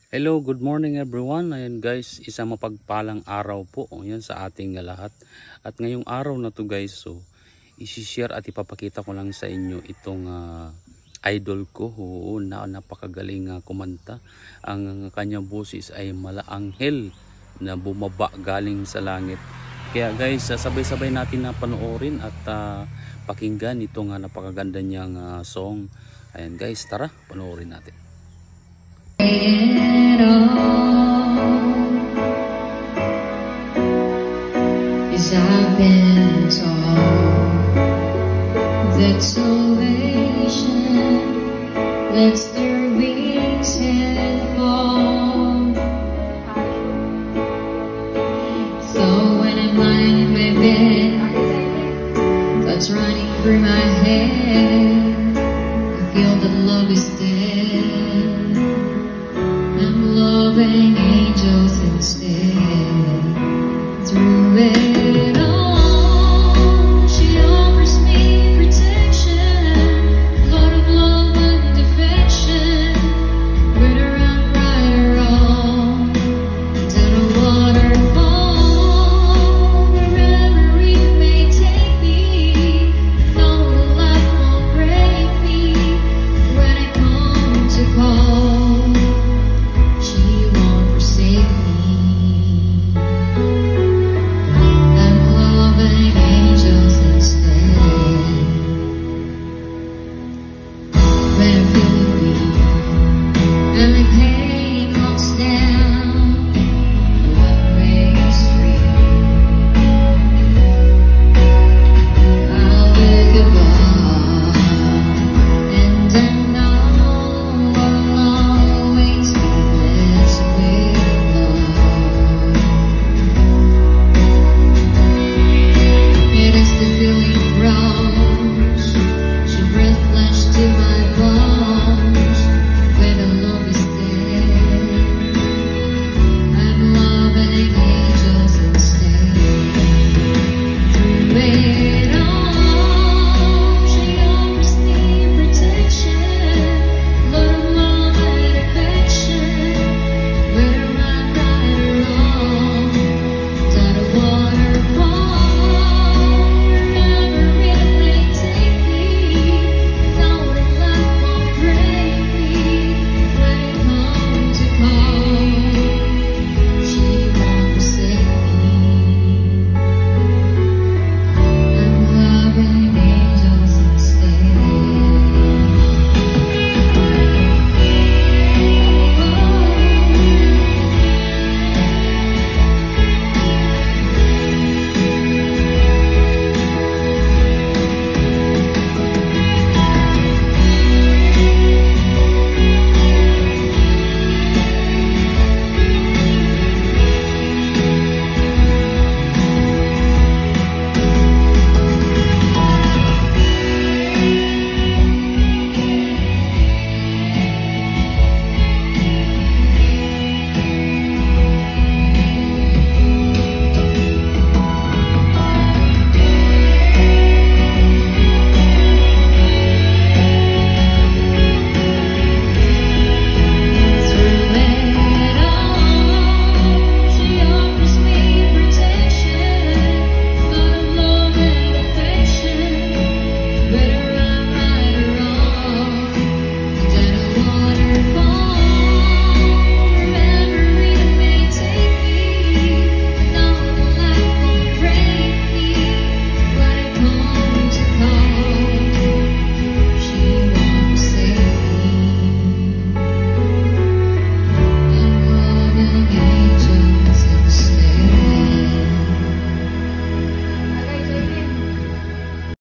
Hello, good morning everyone. Ayan guys, isang mapagpalang araw po yan sa ating lahat. At ngayong araw na to guys, so isi-share at ipapakita ko lang sa inyo itong idol ko. Oo, napakagaling kumanta. Ang kanyang boses ay malaanghel na bumaba galing sa langit. Kaya guys, sabay-sabay natin na panoorin at pakinggan itong napakaganda niyang song. Ayan guys, tara, panoorin natin. It all is I've been told that salvation lets their wings and fall. So when I'm lying in my bed, thoughts running through my head, I feel that love is dead. Loving angels instead.